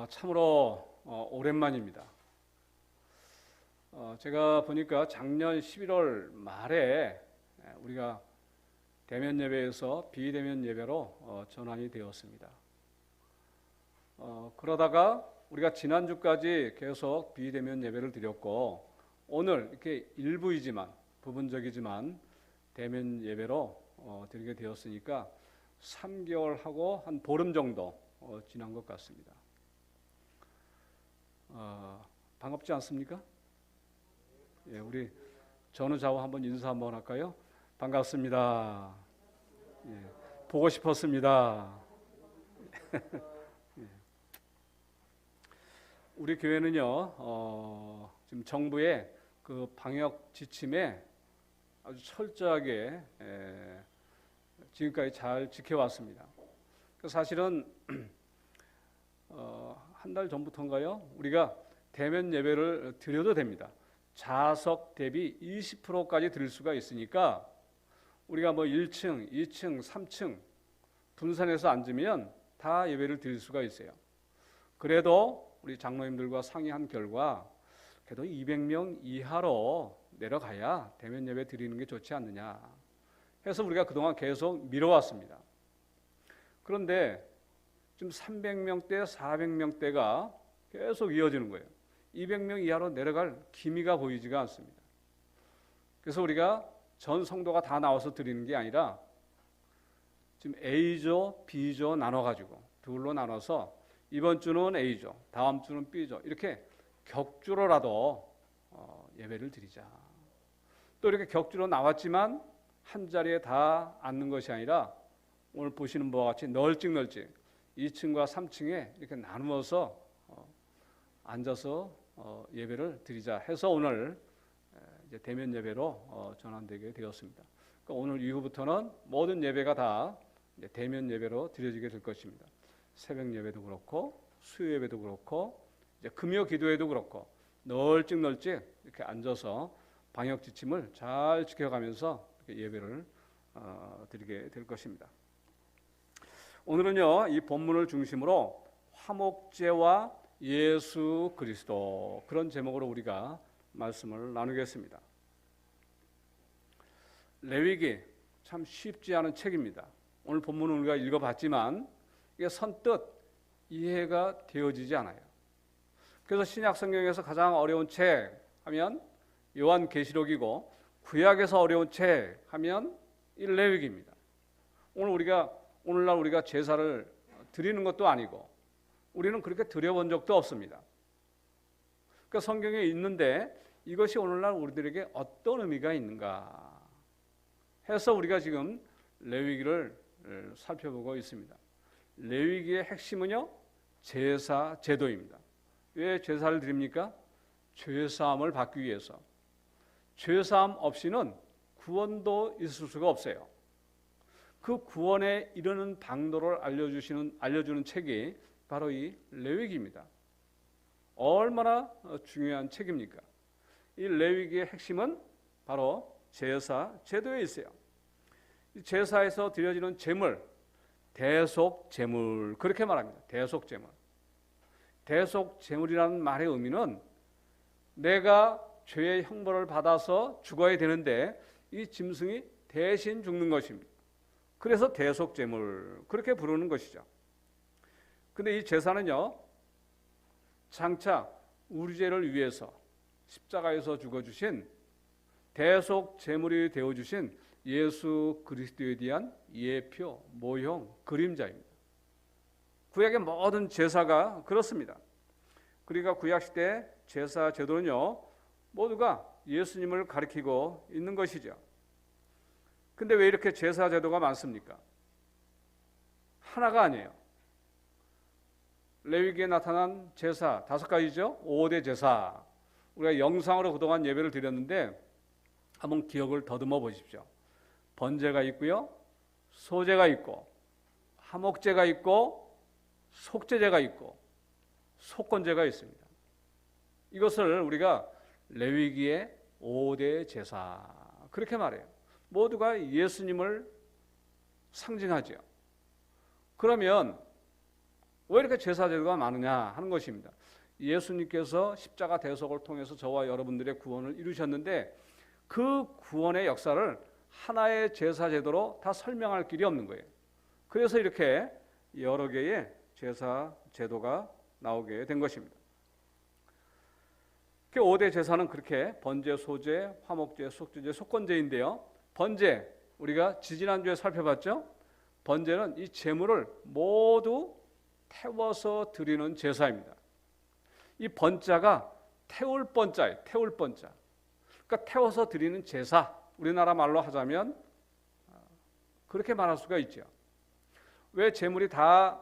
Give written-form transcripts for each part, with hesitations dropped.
참으로 오랜만입니다. 제가 보니까 작년 11월 말에 우리가 대면 예배에서 비대면 예배로 전환이 되었습니다. 그러다가 우리가 지난주까지 계속 비대면 예배를 드렸고, 오늘 이렇게 일부이지만 부분적이지만 대면 예배로 드리게 되었으니까 3개월하고 한 보름 정도 지난 것 같습니다. 반갑지 않습니까? 예, 우리 전우 좌우 한번 인사 한번 할까요? 반갑습니다. 예, 보고 싶었습니다. 예. 우리 교회는요, 지금 정부의 그 방역 지침에 아주 철저하게 지금까지 잘 지켜왔습니다. 사실은 한 달 전부터인가요? 우리가 대면 예배를 드려도 됩니다. 좌석 대비 20%까지 드릴 수가 있으니까 우리가 뭐 1층, 2층, 3층 분산해서 앉으면 다 예배를 드릴 수가 있어요. 그래도 우리 장로님들과 상의한 결과 그래도 200명 이하로 내려가야 대면 예배 드리는 게 좋지 않느냐 해서 우리가 그동안 계속 미뤄왔습니다. 그런데 지금 300명대, 400명대가 계속 이어지는 거예요. 200명 이하로 내려갈 기미가 보이지가 않습니다. 그래서 우리가 전 성도가 다 나와서 드리는 게 아니라 지금 A조, B조 나눠가지고 둘로 나눠서 이번 주는 A조, 다음 주는 B조 이렇게 격주로라도 예배를 드리자. 또 이렇게 격주로 나왔지만 한 자리에 다 앉는 것이 아니라 오늘 보시는 바와 같이 널찍 2층과 3층에 이렇게 나누어서 앉아서 예배를 드리자 해서 오늘 이제 대면 예배로 전환되게 되었습니다. 그러니까 오늘 이후부터는 모든 예배가 다 이제 대면 예배로 드려지게 될 것입니다. 새벽 예배도 그렇고 수요 예배도 그렇고 이제 금요 기도회도 그렇고 널찍 이렇게 앉아서 방역 지침을 잘 지켜가면서 이렇게 예배를 드리게 될 것입니다. 오늘은요, 이 본문을 중심으로 화목제와 예수 그리스도 그런 제목으로 우리가 말씀을 나누겠습니다. 레위기 참 쉽지 않은 책입니다. 오늘 본문을 우리가 읽어봤지만 이게 선뜻 이해가 되어지지 않아요. 그래서 신약 성경에서 가장 어려운 책 하면 요한계시록이고 구약에서 어려운 책 하면 이 레위기입니다. 오늘날 우리가 제사를 드리는 것도 아니고 우리는 그렇게 드려본 적도 없습니다. 그러니까 성경에 있는데 이것이 오늘날 우리들에게 어떤 의미가 있는가 해서 우리가 지금 레위기를 살펴보고 있습니다. 레위기의 핵심은요, 제사 제도입니다. 왜 제사를 드립니까? 죄사함을 받기 위해서. 죄사함 없이는 구원도 있을 수가 없어요. 그 구원에 이르는 방도를 알려주는 책이 바로 이 레위기입니다. 얼마나 중요한 책입니까? 이 레위기의 핵심은 바로 제사 제도에 있어요. 이 제사에서 드려지는 제물, 대속 제물 그렇게 말합니다. 대속 제물. 대속 제물이라는 말의 의미는 내가 죄의 형벌을 받아서 죽어야 되는데 이 짐승이 대신 죽는 것입니다. 그래서 대속 제물 그렇게 부르는 것이죠. 근데 이 제사는요, 장차 우리 죄를 위해서 십자가에서 죽어주신 대속 제물이 되어주신 예수 그리스도에 대한 예표, 모형, 그림자입니다. 구약의 모든 제사가 그렇습니다. 그러니까 구약시대 제사 제도는요, 모두가 예수님을 가리키고 있는 것이죠. 근데 왜 이렇게 제사 제도가 많습니까? 하나가 아니에요. 레위기에 나타난 제사 5가지죠. 5대 제사. 우리가 영상으로 그동안 예배를 드렸는데 한번 기억을 더듬어 보십시오. 번제가 있고요, 소제가 있고, 화목제가 있고, 속죄제가 있고, 속건제가 있습니다. 이것을 우리가 레위기의 5대 제사 그렇게 말해요. 모두가 예수님을 상징하죠. 그러면 왜 이렇게 제사 제도가 많으냐 하는 것입니다. 예수님께서 십자가 대속을 통해서 저와 여러분들의 구원을 이루셨는데 그 구원의 역사를 하나의 제사 제도로 다 설명할 길이 없는 거예요. 그래서 이렇게 여러 개의 제사 제도가 나오게 된 것입니다. 5대 제사는 그렇게 번제, 소제, 화목제, 속죄제, 속건제인데요. 번제, 우리가 지지난주에 살펴봤죠. 번제는 이 제물을 모두 태워서 드리는 제사입니다. 이 번자가 태울 번자예요. 태울 번자. 그러니까 태워서 드리는 제사. 우리나라 말로 하자면 그렇게 말할 수가 있죠. 왜 제물이 다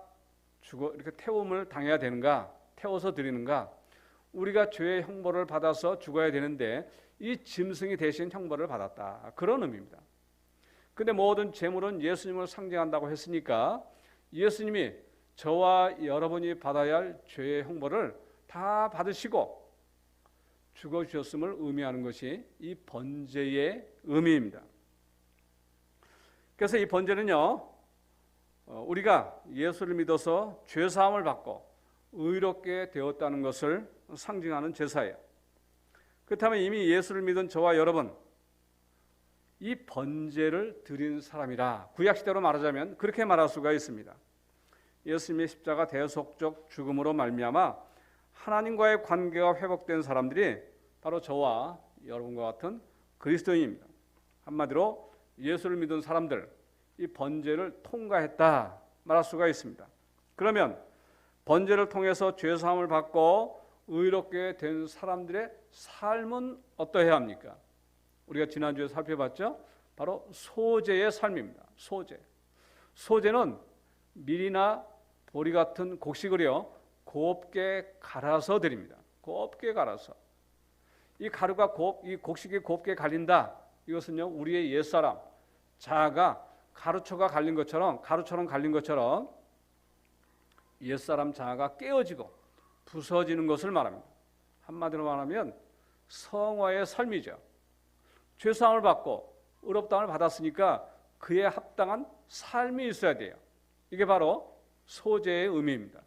이렇게 태움을 당해야 되는가? 태워서 드리는가? 우리가 죄의 형벌을 받아서 죽어야 되는데 이 짐승이 대신 형벌을 받았다. 그런 의미입니다. 근데 모든 제물은 예수님을 상징한다고 했으니까 예수님이 저와 여러분이 받아야 할 죄의 형벌을 다 받으시고 죽어주셨음을 의미하는 것이 이 번제의 의미입니다. 그래서 이 번제는요, 우리가 예수를 믿어서 죄사함을 받고 의롭게 되었다는 것을 상징하는 제사예요. 그렇다면 이미 예수를 믿은 저와 여러분, 이 번제를 드린 사람이라 구약시대로 말하자면 그렇게 말할 수가 있습니다. 예수님의 십자가 대속적 죽음으로 말미암아 하나님과의 관계가 회복된 사람들이 바로 저와 여러분과 같은 그리스도인입니다. 한마디로 예수를 믿은 사람들, 이 번제를 통과했다 말할 수가 있습니다. 그러면 번제를 통해서 죄사함을 받고 의롭게 된 사람들의 삶은 어떠해야 합니까? 우리가 지난주에 살펴봤죠? 바로 소제의 삶입니다. 소제. 소제는 밀이나 보리 같은 곡식을요 곱게 갈아서 드립니다. 곱게 갈아서. 이 가루가 이 곡식이 곱게 갈린다. 이것은요 우리의 옛사람 자아가 가루처럼 갈린 것처럼 옛사람 자아가 깨어지고 부서지는 것을 말합니다. 한마디로 말하면 성화의 삶이죠. 죄사함을 받고 의롭다함을 받았으니까 그에 합당한 삶이 있어야 돼요. 이게 바로 소제의 의미입니다.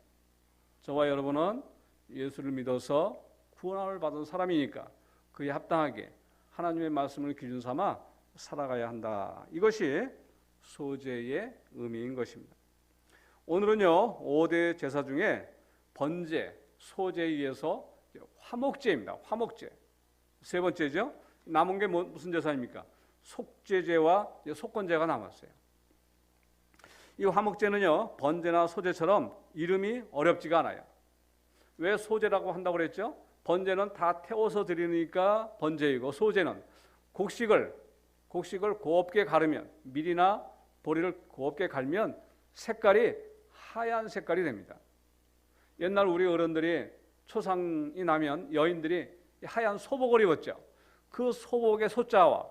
저와 여러분은 예수를 믿어서 구원을 받은 사람이니까 그에 합당하게 하나님의 말씀을 기준 삼아 살아가야 한다. 이것이 소제의 의미인 것입니다. 오늘은요 5대 제사 중에 번제, 소제에 의해서 화목제입니다. 화목제. 세 번째죠. 남은 게 무슨 제사입니까? 속죄제와 속건제가 남았어요. 이 화목제는요 번제나 소제처럼 이름이 어렵지가 않아요. 왜 소제라고 한다고 그랬죠? 번제는 다 태워서 드리니까 번제이고 소제는 곡식을 곱게 갈으면 밀이나 보리를 곱게 갈면 색깔이 하얀 색깔이 됩니다. 옛날 우리 어른들이 초상이 나면 여인들이 하얀 소복을 입었죠. 그 소복의 소자와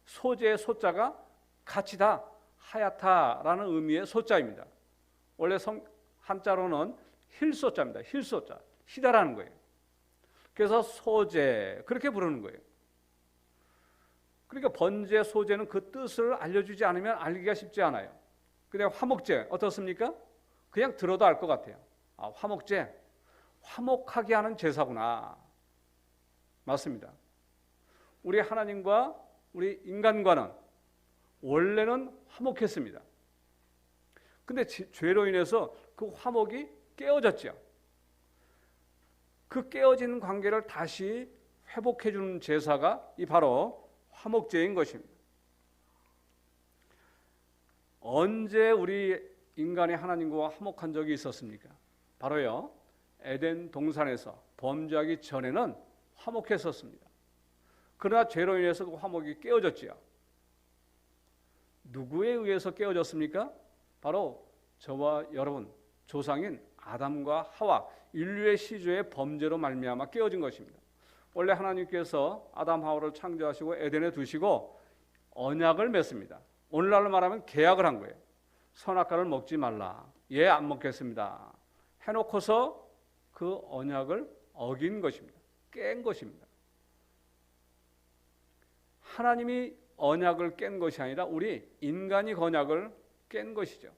소제의 소자가 같이 다 하얗다라는 의미의 소자입니다. 원래 한자로는 힐소자입니다. 힐소자, 희다라는 거예요. 그래서 소제 그렇게 부르는 거예요. 그러니까 번제, 소제는 그 뜻을 알려주지 않으면 알기가 쉽지 않아요. 근데 화목제 어떻습니까? 그냥 들어도 알 것 같아요. 아, 화목제, 화목하게 하는 제사구나. 맞습니다. 우리 하나님과 우리 인간과는 원래는 화목했습니다. 근데 죄로 인해서 그 화목이 깨어졌죠. 그 깨어진 관계를 다시 회복해 주는 제사가 이 바로 화목제인 것입니다. 언제 우리 인간이 하나님과 화목한 적이 있었습니까? 바로요 에덴 동산에서 범죄하기 전에는 화목했었습니다. 그러나 죄로 인해서 그 화목이 깨어졌지요. 누구에 의해서 깨어졌습니까? 바로 저와 여러분 조상인 아담과 하와 인류의 시조의 범죄로 말미암아 깨어진 것입니다. 원래 하나님께서 아담 하와를 창조하시고 에덴에 두시고 언약을 맺습니다. 오늘날로 말하면 계약을 한 거예요. 선악과를 먹지 말라. 예, 안 먹겠습니다. 해놓고서 그 언약을 어긴 것입니다. 깬 것입니다. 하나님이 언약을 깬 것이 아니라 우리 인간이 언약을 깬 것이죠.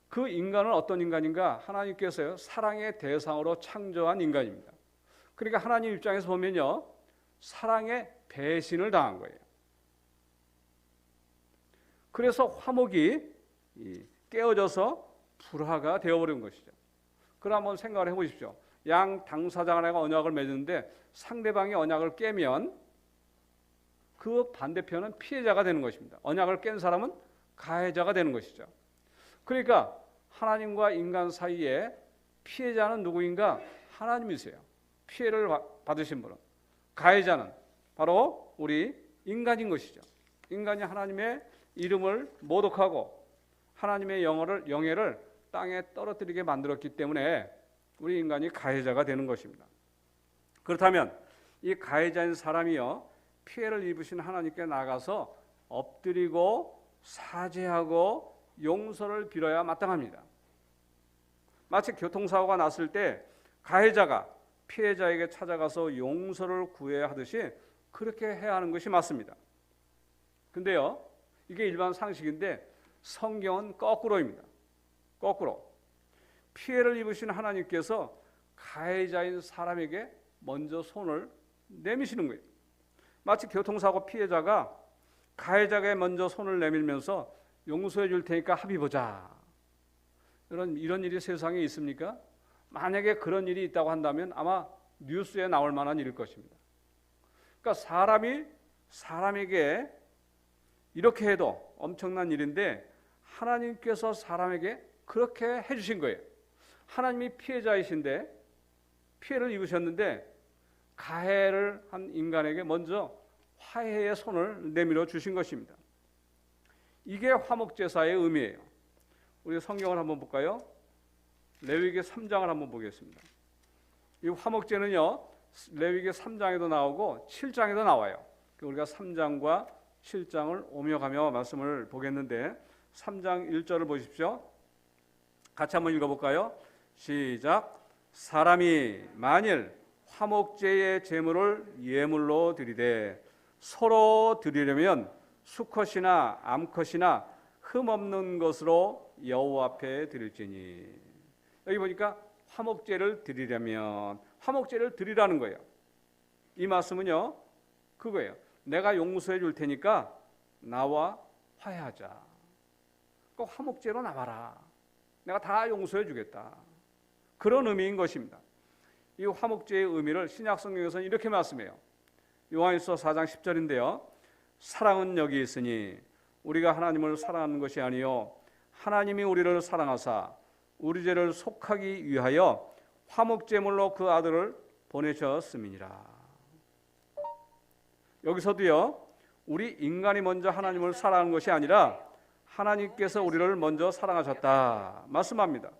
그 인간은 어떤 인간인가? 하나님께서요, 사랑의 대상으로 창조한 인간입니다. 그러니까 하나님 입장에서 보면요, 사랑의 배신을 당한 거예요. 그래서 화목이 깨어져서 불화가 되어버린 것이죠. 그럼 한번 생각을 해보십시오. 양 당사자 간에 언약을 맺는데 상대방이 언약을 깨면 그 반대편은 피해자가 되는 것입니다. 언약을 깬 사람은 가해자가 되는 것이죠. 그러니까 하나님과 인간 사이에 피해자는 누구인가? 하나님이세요. 피해를 받으신 분은. 가해자는 바로 우리 인간인 것이죠. 인간이 하나님의 이름을 모독하고 하나님의 영예를 땅에 떨어뜨리게 만들었기 때문에 우리 인간이 가해자가 되는 것입니다. 그렇다면 이 가해자인 사람이요, 피해를 입으신 하나님께 나가서 엎드리고 사죄하고 용서를 빌어야 마땅합니다. 마치 교통사고가 났을 때 가해자가 피해자에게 찾아가서 용서를 구해야 하듯이 그렇게 해야 하는 것이 맞습니다. 근데요, 이게 일반 상식인데 성경은 거꾸로입니다. 거꾸로. 피해를 입으신 하나님께서 가해자인 사람에게 먼저 손을 내미시는 거예요. 마치 교통사고 피해자가 가해자에게 먼저 손을 내밀면서 용서해 줄 테니까 합의 보자. 이런 일이 세상에 있습니까? 만약에 그런 일이 있다고 한다면 아마 뉴스에 나올 만한 일일 것입니다. 그러니까 사람이 사람에게 이렇게 해도 엄청난 일인데 하나님께서 사람에게 그렇게 해주신 거예요. 하나님이 피해자이신데 피해를 입으셨는데 가해를 한 인간에게 먼저 화해의 손을 내밀어 주신 것입니다. 이게 화목제사의 의미예요. 우리 성경을 한번 볼까요? 레위기 3장을 한번 보겠습니다. 이 화목제는요, 레위기 3장에도 나오고 7장에도 나와요. 우리가 3장과 7장을 오며가며 말씀을 보겠는데 3장 1절을 보십시오. 같이 한번 읽어볼까요? 시작. 사람이 만일 화목제의 제물을 예물로 드리되 서로 드리려면 수컷이나 암컷이나 흠없는 것으로 여호와 앞에 드릴지니. 여기 보니까 화목제를 드리려면, 화목제를 드리라는 거예요. 이 말씀은요, 그거예요. 내가 용서해 줄 테니까 나와 화해하자. 그 화목제로 나와라. 내가 다 용서해 주겠다. 그런 의미인 것입니다. 이 화목제의 의미를 신약 성경에서는 이렇게 말씀해요. 요한일서 4장 10절인데요. 사랑은 여기 있으니 우리가 하나님을 사랑하는 것이 아니요 하나님이 우리를 사랑하사 우리 죄를 속하기 위하여 화목제물로 그 아들을 보내셨음이니라. 여기서도요, 우리 인간이 먼저 하나님을 사랑하는 것이 아니라 하나님께서 우리를 먼저 사랑하셨다 말씀합니다.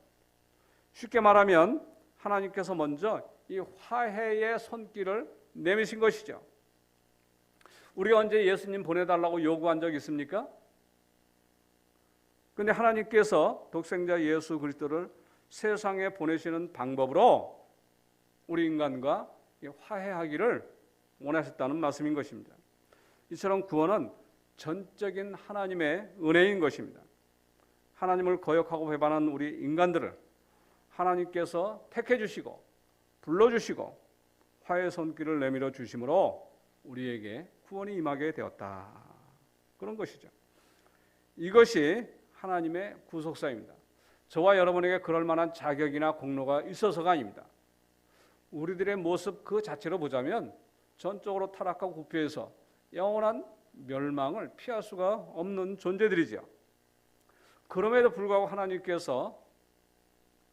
쉽게 말하면 하나님께서 먼저 이 화해의 손길을 내미신 것이죠. 우리가 언제 예수님 보내달라고 요구한 적 있습니까? 그런데 하나님께서 독생자 예수 그리스도를 세상에 보내시는 방법으로 우리 인간과 화해하기를 원하셨다는 말씀인 것입니다. 이처럼 구원은 전적인 하나님의 은혜인 것입니다. 하나님을 거역하고 배반한 우리 인간들을 하나님께서 택해 주시고 불러주시고 화해의 손길을 내밀어 주심으로 우리에게 구원이 임하게 되었다. 그런 것이죠. 이것이 하나님의 구속사입니다. 저와 여러분에게 그럴 만한 자격이나 공로가 있어서가 아닙니다. 우리들의 모습 그 자체로 보자면 전적으로 타락하고 부패해서 영원한 멸망을 피할 수가 없는 존재들이죠. 그럼에도 불구하고 하나님께서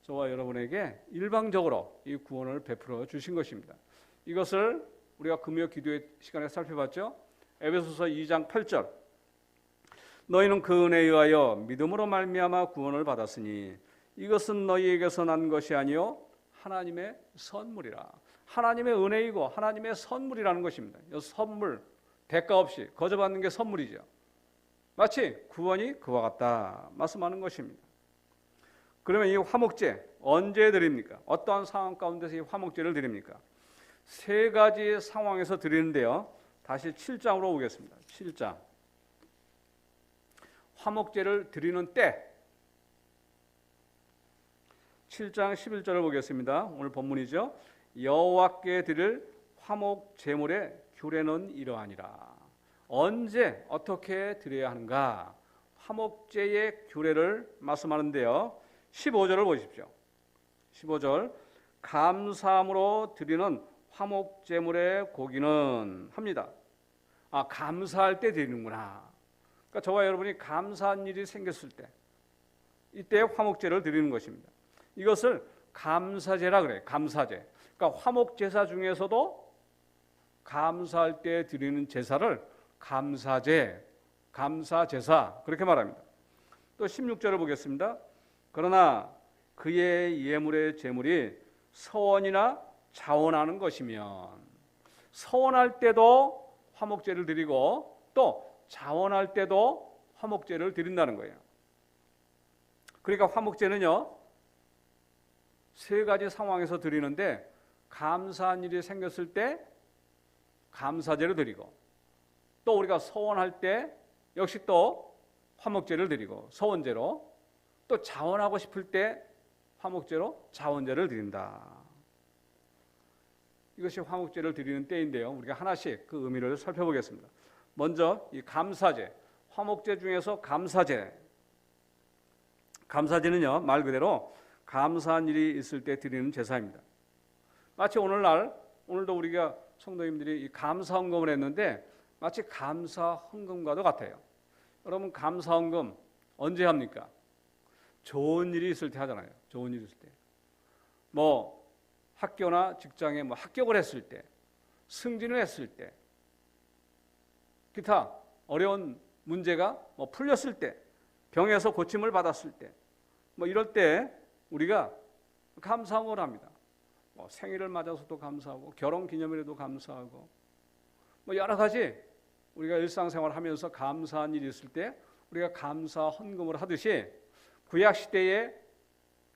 저와 여러분에게 일방적으로 이 구원을 베풀어 주신 것입니다. 이것을 우리가 금요 기도의 시간에 살펴봤죠. 에베소서 2장 8절. 너희는 그 은혜에 의하여 믿음으로 말미암아 구원을 받았으니 이것은 너희에게서 난 것이 아니요 하나님의 선물이라. 하나님의 은혜이고 하나님의 선물이라는 것입니다. 선물, 대가 없이 거저받는 게 선물이죠. 마치 구원이 그와 같다 말씀하는 것입니다. 그러면 이 화목제 언제 드립니까? 어떠한 상황 가운데서 이 화목제를 드립니까? 세 가지 상황에서 드리는데요. 다시 7장으로 오겠습니다. 7장. 화목제를 드리는 때, 7장 11절을 보겠습니다. 오늘 본문이죠. 여호와께 드릴 화목 제물의 규례는 이러하니라. 언제 어떻게 드려야 하는가? 화목제의 규례를 말씀하는데요. 15절을 보십시오. 15절 감사함으로 드리는 화목 제물의 고기는 합니다. 감사할 때 드리는구나. 그러니까 저와 여러분이 감사한 일이 생겼을 때 이때 화목제를 드리는 것입니다. 이것을 감사제라 그래요. 감사제. 그러니까 화목제사 중에서도 감사할 때 드리는 제사를 감사제, 감사제사 그렇게 말합니다. 또 16절을 보겠습니다. 그러나 그의 예물의 제물이 서원이나 자원하는 것이면 서원할 때도 화목제를 드리고 또 자원할 때도 화목제를 드린다는 거예요. 그러니까 화목제는요 3가지 상황에서 드리는데 감사한 일이 생겼을 때 감사제를 드리고 또 우리가 서원할 때 역시 또 화목제를 드리고 서원제로 또 자원하고 싶을 때 화목제로 자원제를 드린다. 이것이 화목제를 드리는 때인데요. 우리가 하나씩 그 의미를 살펴보겠습니다. 먼저 이 감사제, 화목제 중에서 감사제. 감사제는요 말 그대로 감사한 일이 있을 때 드리는 제사입니다. 마치 오늘도 우리가 성도님들이 이 감사 헌금을 했는데 마치 감사 헌금과도 같아요. 여러분 감사 헌금 언제 합니까? 좋은 일이 있을 때 하잖아요. 좋은 일이 있을 때. 학교나 직장에 합격을 했을 때, 승진을 했을 때, 기타 어려운 문제가 풀렸을 때, 병에서 고침을 받았을 때, 이럴 때 우리가 감사헌금을 합니다. 생일을 맞아서도 감사하고, 결혼 기념일에도 감사하고, 여러 가지 우리가 일상생활을 하면서 감사한 일이 있을 때 우리가 감사 헌금을 하듯이 구약 시대에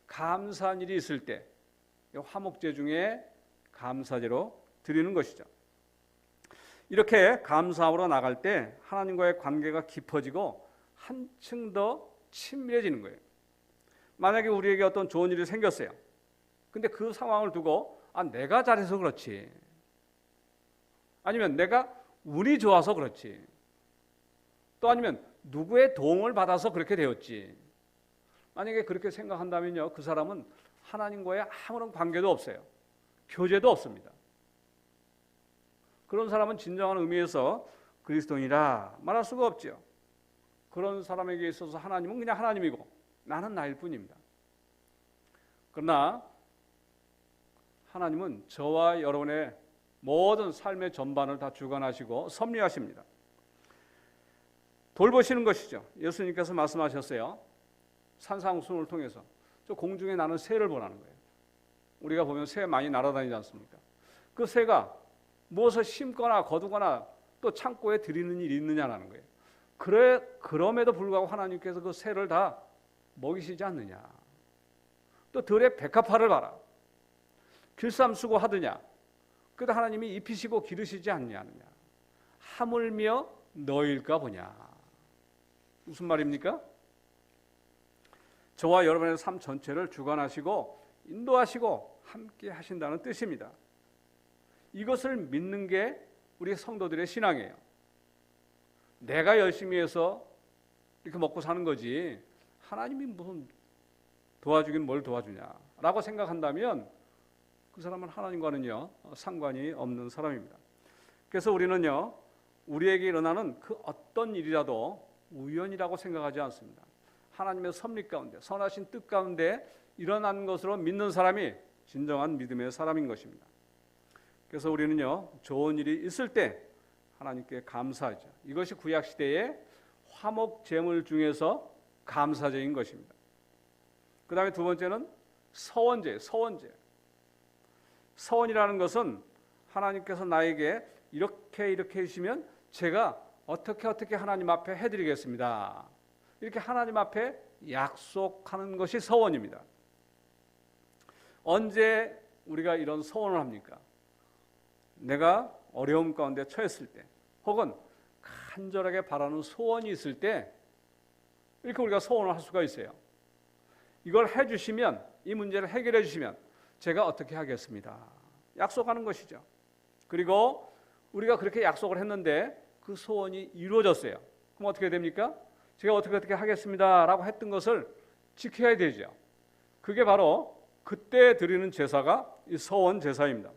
감사한 일이 있을 때 화목제 중에 감사제로 드리는 것이죠. 이렇게 감사함으로 나갈 때 하나님과의 관계가 깊어지고 한층 더 친밀해지는 거예요. 만약에 우리에게 어떤 좋은 일이 생겼어요. 근데 그 상황을 두고 내가 잘해서 그렇지, 아니면 내가 운이 좋아서 그렇지, 또 아니면 누구의 도움을 받아서 그렇게 되었지, 만약에 그렇게 생각한다면요 그 사람은 하나님과의 아무런 관계도 없어요. 교제도 없습니다. 그런 사람은 진정한 의미에서 그리스도인이라 말할 수가 없죠. 그런 사람에게 있어서 하나님은 그냥 하나님이고 나는 나일 뿐입니다. 그러나 하나님은 저와 여러분의 모든 삶의 전반을 다 주관하시고 섭리하십니다. 돌보시는 것이죠. 예수님께서 말씀하셨어요. 산상수훈을 통해서 저 공중에 나는 새를 보라는 거예요. 우리가 보면 새 많이 날아다니지 않습니까? 그 새가 무엇을 심거나 거두거나 또 창고에 들이는 일이 있느냐라는 거예요. 그럼에도 불구하고 하나님께서 그 새를 다 먹이시지 않느냐. 또 들의 백합화를 봐라. 길쌈수고 하느냐. 그래도 하나님이 입히시고 기르시지 않느냐. 하물며 너일까 보냐. 무슨 말입니까? 저와 여러분의 삶 전체를 주관하시고 인도하시고 함께 하신다는 뜻입니다. 이것을 믿는 게 우리 성도들의 신앙이에요. 내가 열심히 해서 이렇게 먹고 사는 거지 하나님이 무슨 도와주긴 뭘 도와주냐라고 생각한다면 그 사람은 하나님과는요 상관이 없는 사람입니다. 그래서 우리는요 우리에게 일어나는 그 어떤 일이라도 우연이라고 생각하지 않습니다. 하나님의 섭리 가운데 선하신 뜻 가운데 일어난 것으로 믿는 사람이 진정한 믿음의 사람인 것입니다. 그래서 우리는요 좋은 일이 있을 때 하나님께 감사하죠. 이것이 구약 시대의 화목 제물 중에서 감사제인 것입니다. 그 다음에 두 번째는 서원제. 서원이라는 것은 하나님께서 나에게 이렇게 해주시면 제가 어떻게 하나님 앞에 해드리겠습니다. 이렇게 하나님 앞에 약속하는 것이 서원입니다. 언제 우리가 이런 서원을 합니까? 내가 어려움 가운데 처했을 때, 혹은 간절하게 바라는 소원이 있을 때 이렇게 우리가 서원을 할 수가 있어요. 이걸 해주시면 이 문제를 해결해 주시면 제가 어떻게 하겠습니다. 약속하는 것이죠. 그리고 우리가 그렇게 약속을 했는데 그 소원이 이루어졌어요. 그럼 어떻게 됩니까? 제가 어떻게 하겠습니다라고 했던 것을 지켜야 되죠. 그게 바로 그때 드리는 제사가 이 서원 제사입니다.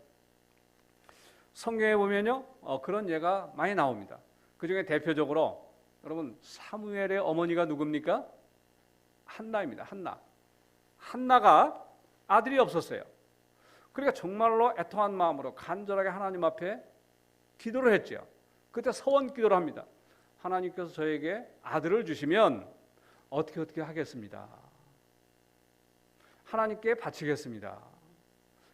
성경에 보면요, 그런 예가 많이 나옵니다. 그 중에 대표적으로 여러분 사무엘의 어머니가 누굽니까? 한나입니다. 한나가 아들이 없었어요. 그러니까 정말로 애통한 마음으로 간절하게 하나님 앞에 기도를 했죠. 그때 서원 기도를 합니다. 하나님께서 저에게 아들을 주시면 어떻게 하겠습니다. 하나님께 바치겠습니다.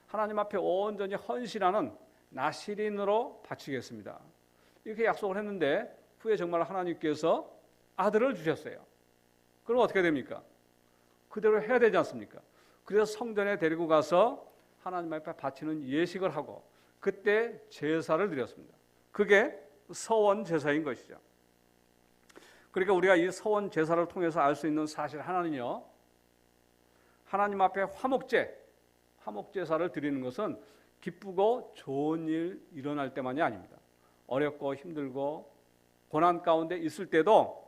하나님 앞에 온전히 헌신하는 나시린으로 바치겠습니다. 이렇게 약속을 했는데 후에 정말 하나님께서 아들을 주셨어요. 그럼 어떻게 됩니까? 그대로 해야 되지 않습니까? 그래서 성전에 데리고 가서 하나님 앞에 바치는 예식을 하고 그때 제사를 드렸습니다. 그게 서원 제사인 것이죠. 그러니까 우리가 이 서원 제사를 통해서 알 수 있는 사실 하나는요, 하나님 앞에 화목제사를 드리는 것은 기쁘고 좋은 일 일어날 때만이 아닙니다. 어렵고 힘들고 고난 가운데 있을 때도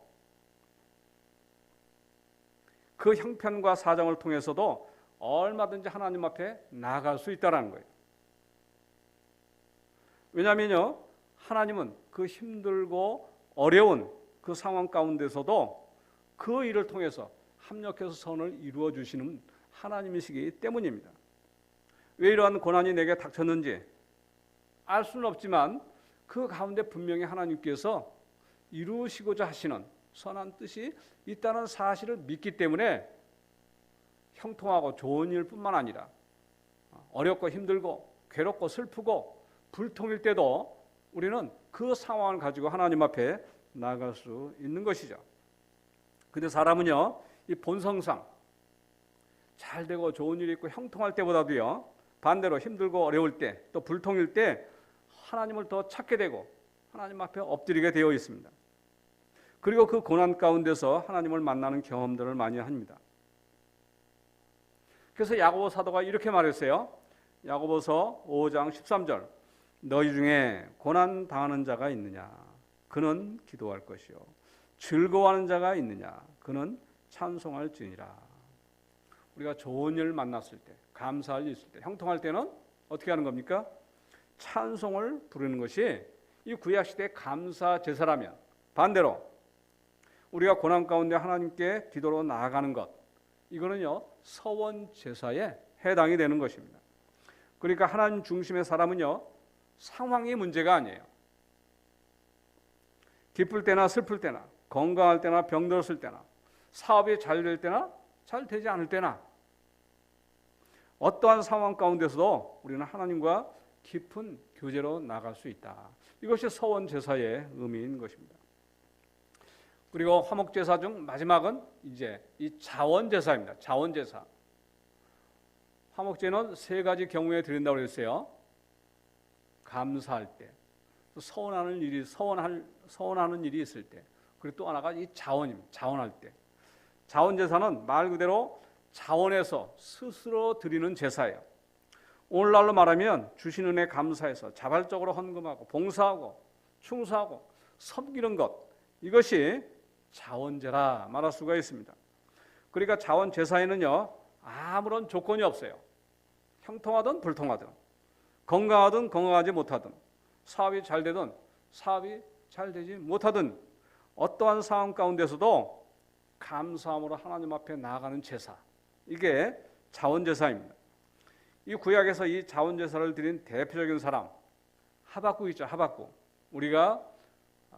그 형편과 사정을 통해서도 얼마든지 하나님 앞에 나아갈 수 있다는 거예요. 왜냐하면요, 하나님은 그 힘들고 어려운 그 상황 가운데서도 그 일을 통해서 합력해서 선을 이루어 주시는 하나님이시기 때문입니다. 왜 이러한 고난이 내게 닥쳤는지 알 수는 없지만 그 가운데 분명히 하나님께서 이루시고자 하시는 선한 뜻이 있다는 사실을 믿기 때문에 형통하고 좋은 일뿐만 아니라 어렵고 힘들고 괴롭고 슬프고 불통일 때도 우리는 그 상황을 가지고 하나님 앞에 나아갈 수 있는 것이죠. 근데 사람은요, 이 본성상 잘 되고 좋은 일이 있고 형통할 때보다도요, 반대로 힘들고 어려울 때 또 불통일 때 하나님을 더 찾게 되고 하나님 앞에 엎드리게 되어 있습니다. 그리고 그 고난 가운데서 하나님을 만나는 경험들을 많이 합니다. 그래서 야고보 사도가 이렇게 말했어요. 야고보서 5장 13절, 너희 중에 고난 당하는 자가 있느냐? 그는 기도할 것이요. 즐거워하는 자가 있느냐? 그는 찬송할지니라. 우리가 좋은 일 만났을 때, 감사할 일 있을 때, 형통할 때는 어떻게 하는 겁니까? 찬송을 부르는 것이 이 구약시대의 감사 제사라면, 반대로 우리가 고난 가운데 하나님께 기도로 나아가는 것, 이거는요 서원 제사에 해당이 되는 것입니다. 그러니까 하나님 중심의 사람은요 상황이 문제가 아니에요. 기쁠 때나 슬플 때나 건강할 때나 병들었을 때나 사업이 잘 될 때나 잘 되지 않을 때나 어떠한 상황 가운데서도 우리는 하나님과 깊은 교제로 나갈 수 있다. 이것이 서원 제사의 의미인 것입니다. 그리고 화목 제사 중 마지막은 이제 이 자원 제사입니다. 자원 제사. 화목제는 세 가지 경우에 드린다고 그랬어요. 감사할 때, 또 서원하는 일이 있을 때, 그리고 또 하나가 이 자원입니다. 자원할 때. 자원 제사는 말 그대로 자원해서 스스로 드리는 제사예요. 오늘날로 말하면 주신 은혜 감사해서 자발적으로 헌금하고 봉사하고 충성하고 섬기는 것, 이것이 자원제라 말할 수가 있습니다. 그러니까 자원 제사에는요 아무런 조건이 없어요. 형통하든 불통하든, 건강하든 건강하지 못하든, 사업이 잘 되든 사업이 잘 되지 못하든 어떠한 상황 가운데서도 감사함으로 하나님 앞에 나아가는 제사, 이게 자원제사입니다. 이 구약에서 이 자원제사를 드린 대표적인 사람 하박국 있죠. 하박국. 우리가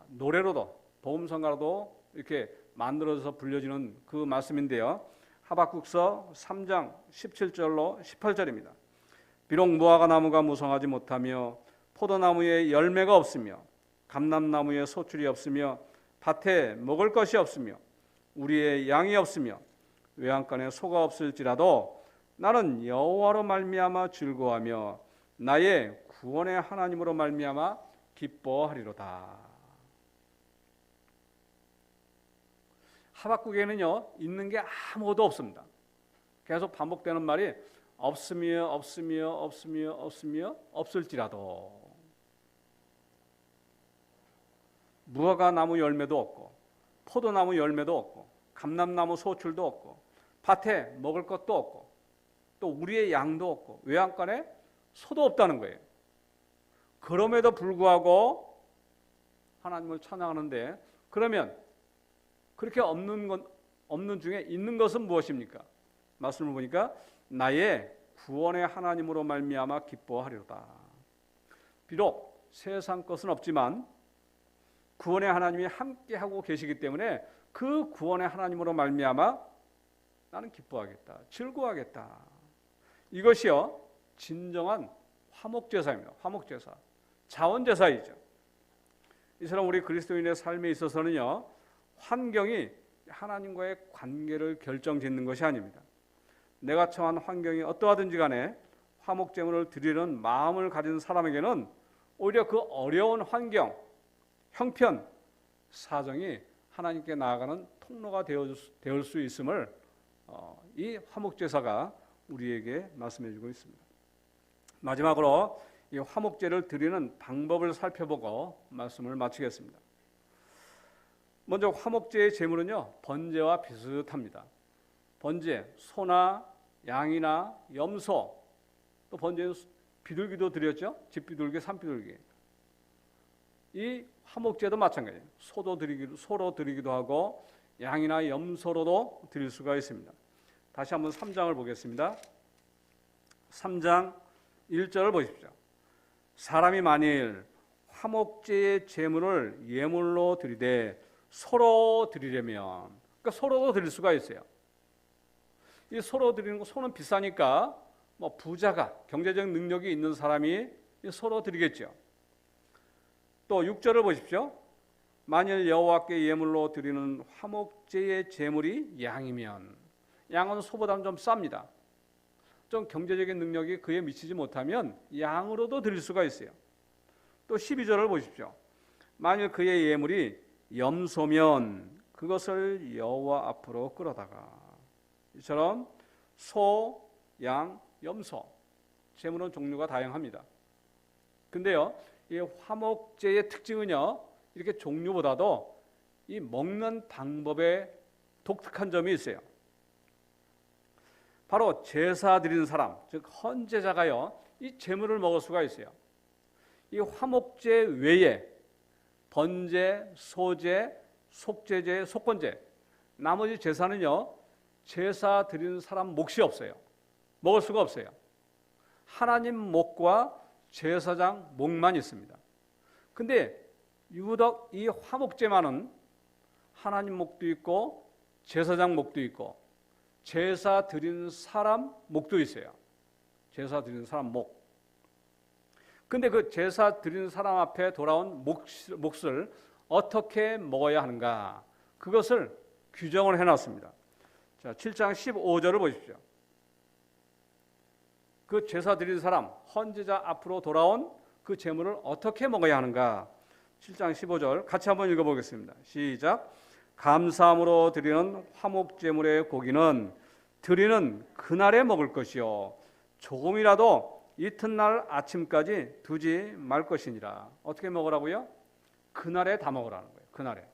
노래로도 복음성가로도 이렇게 만들어서 불려지는 그 말씀인데요. 하박국서 3장 17절로 18절입니다. 비록 무화과 나무가 무성하지 못하며 포도나무에 열매가 없으며 감람나무에 소출이 없으며 밭에 먹을 것이 없으며 우리의 양이 없으며 외양간에 소가 없을지라도 나는 여호와로 말미암아 즐거워하며 나의 구원의 하나님으로 말미암아 기뻐하리로다. 하박국에는요 있는 게 아무것도 없습니다. 계속 반복되는 말이 없으며 없으며 없으며 없으며 없을지라도. 무화과 나무 열매도 없고 포도나무 열매도 없고 감람나무 소출도 없고 밭에 먹을 것도 없고 또 우리의 양도 없고 외양간에 소도 없다는 거예요. 그럼에도 불구하고 하나님을 찬양하는데, 그러면 그렇게 없는 중에 있는 것은 무엇입니까? 말씀을 보니까 나의 구원의 하나님으로 말미암아 기뻐하리로다. 비록 세상 것은 없지만 구원의 하나님이 함께하고 계시기 때문에 그 구원의 하나님으로 말미암아 나는 기뻐하겠다, 즐거워하겠다. 이것이요 진정한 화목제사입니다. 화목제사, 자원제사이죠. 이처럼 우리 그리스도인의 삶에 있어서는요, 환경이 하나님과의 관계를 결정짓는 것이 아닙니다. 내가 처한 환경이 어떠하든지 간에 화목제물을 드리는 마음을 가진 사람에게는 오히려 그 어려운 환경, 형편, 사정이 하나님께 나아가는 통로가 되을 수 있음을 이 화목제사가 우리에게 말씀해 주고 있습니다. 마지막으로 이 화목제를 드리는 방법을 살펴보고 말씀을 마치겠습니다. 먼저 화목제의 제물은요, 번제와 비슷합니다. 번제, 소나 양이나 염소, 또 번제는 비둘기도 드렸죠. 집비둘기, 산비둘기. 이 화목제도 마찬가지예요. 소로 드리기도 하고 양이나 염소로도 드릴 수가 있습니다. 다시 한번 3장을 보겠습니다. 3장 1절을 보십시오. 사람이 만일 화목제의 제물을 예물로 드리되 소로 드리려면, 그러니까 소로도 드릴 수가 있어요. 이 소로 드리는 거, 소는 비싸니까 뭐 부자가, 경제적 능력이 있는 사람이 소로 드리겠죠. 또 6절을 보십시오. 만일 여호와께 예물로 드리는 화목제의 제물이 양이면, 양은 소보다는 좀 쌉니다. 좀 경제적인 능력이 그에 미치지 못하면 양으로도 드릴 수가 있어요. 또 12절을 보십시오. 만일 그의 예물이 염소면 그것을 여호와 앞으로 끌어다가. 이처럼 소, 양, 염소 제물은 종류가 다양합니다. 근데요, 이 화목제의 특징은요, 이렇게 종류보다도 이 먹는 방법에 독특한 점이 있어요. 바로 제사 드리는 사람, 즉 헌제자가요, 이 제물을 먹을 수가 있어요. 이 화목제 외에 번제, 소제, 속제제, 속건제, 나머지 제사는요, 제사 드리는 사람 몫이 없어요. 먹을 수가 없어요. 하나님 몫과 제사장 몫만 있습니다. 근데 유독 이 화목제만은 하나님 몫도 있고 제사장 몫도 있고 제사 드리는 사람 몫도 있어요. 제사 드리는 사람 몫. 근데 그 제사 드리는 사람 앞에 돌아온 몫을 어떻게 먹어야 하는가, 그것을 규정을 해놨습니다. 자, 7장 15절을 보십시오. 그 제사 드리는 사람, 헌제자 앞으로 돌아온 그 제물을 어떻게 먹어야 하는가. 7장 15절 같이 한번 읽어보겠습니다. 시작. 감사함으로 드리는 화목제물의 고기는 드리는 그날에 먹을 것이요 조금이라도 이튿날 아침까지 두지 말 것이니라. 어떻게 먹으라고요? 그날에 다 먹으라는 거예요. 그날에.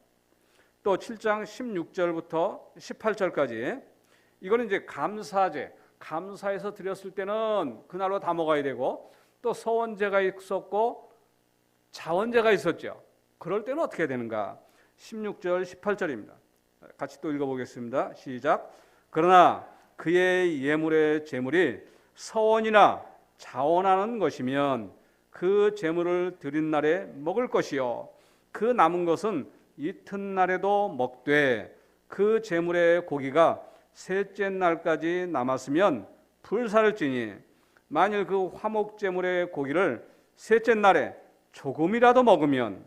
또 7장 16절부터 18절까지 이거는 이제 감사제, 감사해서 드렸을 때는 그날로 다 먹어야 되고, 또 서원제가 있었고 자원제가 있었죠. 그럴 때는 어떻게 해야 되는가? 16절 18절입니다. 같이 또 읽어보겠습니다. 시작. 그러나 그의 예물의 제물이 서원이나 자원하는 것이면 그 제물을 드린 날에 먹을 것이요 그 남은 것은 이튿날에도 먹되 그 제물의 고기가 셋째 날까지 남았으면 불살을지니 만일 그 화목제물의 고기를 셋째 날에 조금이라도 먹으면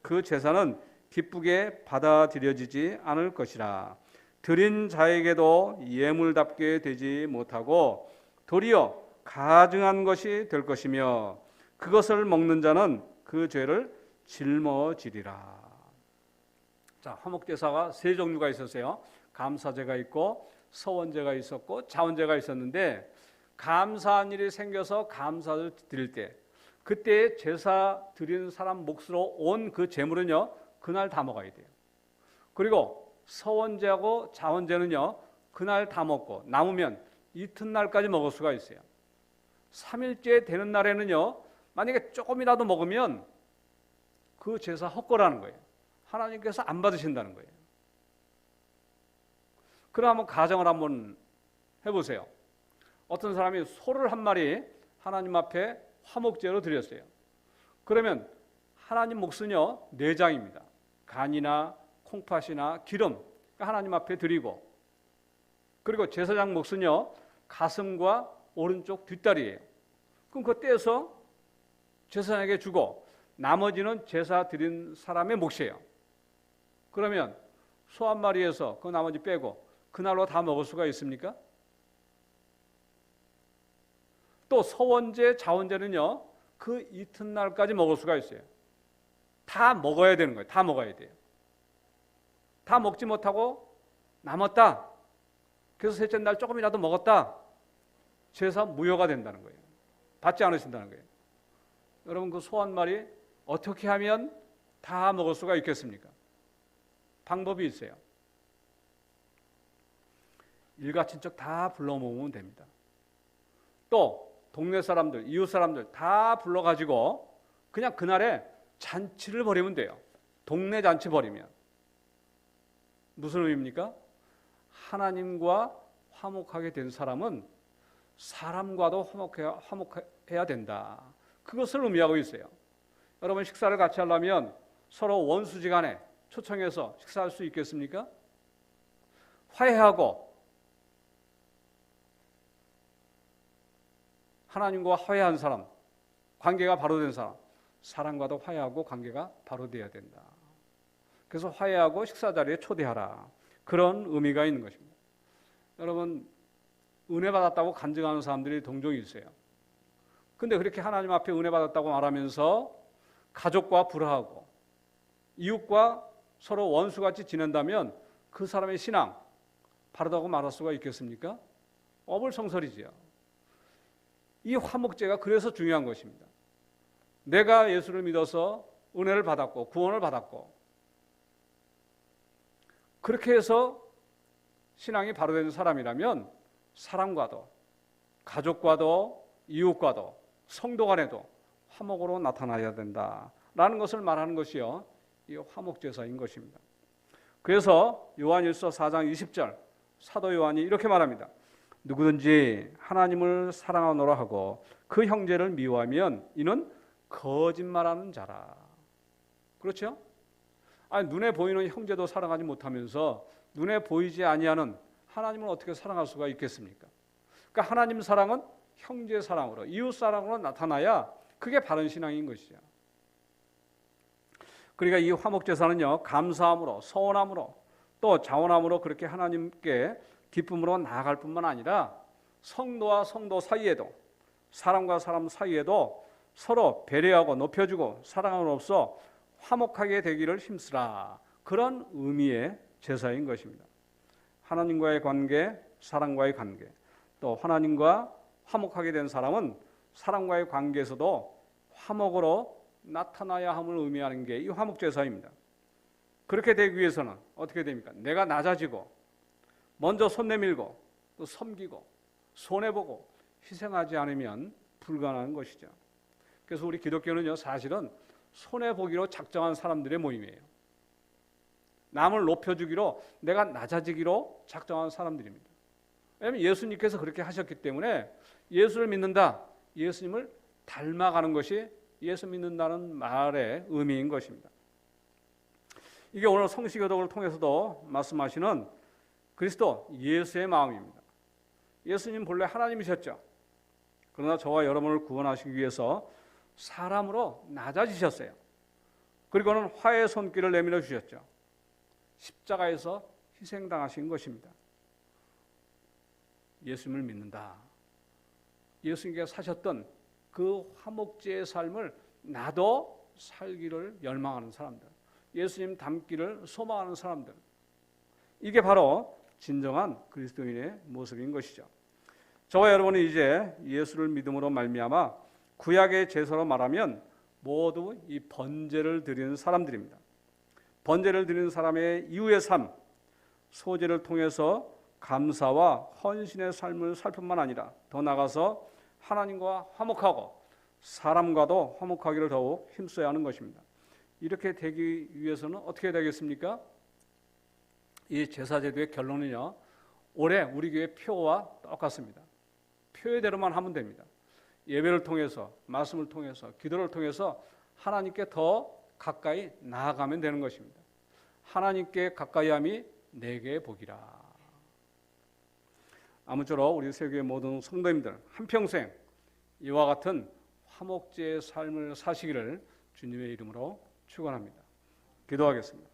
그 제사는 기쁘게 받아들여지지 않을 것이라. 드린 자에게도 예물답게 되지 못하고 도리어 가증한 것이 될 것이며 그것을 먹는 자는 그 죄를 짊어지리라. 자, 화목제사가 세 종류가 있었어요. 감사제가 있고 서원제가 있었고 자원제가 있었는데 감사한 일이 생겨서 감사를 드릴 때 그때 제사 드리는 사람 몫으로 온 그 제물은요 그날 다 먹어야 돼요. 그리고 서원제하고 자원제는요 그날 다 먹고 남으면 이튿날까지 먹을 수가 있어요. 3일째 되는 날에는요 만약에 조금이라도 먹으면 그 제사 헛거라는 거예요. 하나님께서 안 받으신다는 거예요. 그럼 한번 가정을 한번 해보세요. 어떤 사람이 소를 한 마리 하나님 앞에 화목제로 드렸어요. 그러면 하나님 몫은요 내장입니다. 간이나 콩팥이나 기름 하나님 앞에 드리고, 그리고 제사장 몫은요 가슴과 오른쪽 뒷다리예요. 그럼 그거 떼서 제사장에게 주고 나머지는 제사 드린 사람의 몫이에요. 그러면 소 한 마리에서 그 나머지 빼고 그날로 다 먹을 수가 있습니까? 또 서원제, 자원제는요 그 이튿날까지 먹을 수가 있어요. 다 먹어야 되는 거예요. 다 먹어야 돼요. 다 먹지 못하고 남았다. 그래서 셋째 날 조금이라도 먹었다. 제사 무효가 된다는 거예요. 받지 않으신다는 거예요. 여러분 그 소 한 마리 어떻게 하면 다 먹을 수가 있겠습니까? 방법이 있어요. 일가친척 다 불러 모으면 됩니다. 또 동네 사람들, 이웃 사람들 다 불러가지고 그냥 그날에 잔치를 벌이면 돼요. 동네 잔치 벌이면. 무슨 의미입니까? 하나님과 화목하게 된 사람은 사람과도 화목해야 된다. 그것을 의미하고 있어요. 여러분 식사를 같이 하려면 서로 원수지간에 초청해서 식사할 수 있겠습니까? 화해하고 하나님과 화해한 사람, 관계가 바로 된 사람, 사람과도 화해하고 관계가 바로 돼야 된다. 그래서 화해하고 식사 자리에 초대하라. 그런 의미가 있는 것입니다. 여러분 은혜 받았다고 간증하는 사람들이 종종 있어요. 근데 그렇게 하나님 앞에 은혜 받았다고 말하면서 가족과 불화하고 이웃과 서로 원수같이 지낸다면 그 사람의 신앙 바르다고 말할 수가 있겠습니까? 어불성설이지요. 이 화목제가 그래서 중요한 것입니다. 내가 예수를 믿어서 은혜를 받았고 구원을 받았고 그렇게 해서 신앙이 바로 된 사람이라면 사람과도 가족과도 이웃과도 성도 간에도 화목으로 나타나야 된다라는 것을 말하는 것이요 이 화목제사인 것입니다. 그래서 요한일서 4장 20절 사도 요한이 이렇게 말합니다. 누구든지 하나님을 사랑하노라 하고 그 형제를 미워하면 이는 거짓말하는 자라. 그렇죠? 아니, 눈에 보이는 형제도 사랑하지 못하면서 눈에 보이지 아니하는 하나님을 어떻게 사랑할 수가 있겠습니까? 그러니까 하나님 사랑은 형제 사랑으로, 이웃 사랑으로 나타나야 그게 바른 신앙인 것이죠. 그러니까 이 화목제사는요 감사함으로, 서원함으로, 또 자원함으로 그렇게 하나님께 기쁨으로 나아갈 뿐만 아니라 성도와 성도 사이에도, 사람과 사람 사이에도 서로 배려하고 높여주고 사랑함으로써 화목하게 되기를 힘쓰라. 그런 의미의 제사인 것입니다. 하나님과의 관계, 사람과의 관계, 또 하나님과 화목하게 된 사람은 사람과의 관계에서도 화목으로 나타나야 함을 의미하는 게 이 화목제사입니다. 그렇게 되기 위해서는 어떻게 됩니까? 내가 낮아지고 먼저 손 내밀고 또 섬기고 손해보고 희생하지 않으면 불가능한 것이죠. 그래서 우리 기독교는요 사실은 손해보기로 작정한 사람들의 모임이에요. 남을 높여주기로, 내가 낮아지기로 작정한 사람들입니다. 왜냐하면 예수님께서 그렇게 하셨기 때문에 예수를 믿는다, 예수님을 닮아가는 것이 예수 믿는다는 말의 의미인 것입니다. 이게 오늘 성시교독을 통해서도 말씀하시는 그리스도 예수의 마음입니다. 예수님 본래 하나님이셨죠. 그러나 저와 여러분을 구원하시기 위해서 사람으로 낮아지셨어요. 그리고는 화해의 손길을 내밀어 주셨죠. 십자가에서 희생당하신 것입니다. 예수님을 믿는다. 예수님께서 사셨던 그 화목제의 삶을 나도 살기를 열망하는 사람들, 예수님 닮기를 소망하는 사람들, 이게 바로 진정한 그리스도인의 모습인 것이죠. 저와 여러분은 이제 예수를 믿음으로 말미암아 구약의 제사로 말하면 모두 이 번제를 드리는 사람들입니다. 번제를 드리는 사람의 이후의 삶, 소제를 통해서 감사와 헌신의 삶을 살 뿐만 아니라 더 나아가서 하나님과 화목하고 사람과도 화목하기를 더욱 힘써야 하는 것입니다. 이렇게 되기 위해서는 어떻게 되겠습니까? 이 제사제도의 결론은요, 올해 우리 교회 표와 똑같습니다. 표대로만 하면 됩니다. 예배를 통해서, 말씀을 통해서, 기도를 통해서 하나님께 더 가까이 나아가면 되는 것입니다. 하나님께 가까이함이 내게 복이라. 아무쪼록 우리 세계의 모든 성도님들 한평생 이와 같은 화목제의 삶을 사시기를 주님의 이름으로 축원합니다. 기도하겠습니다.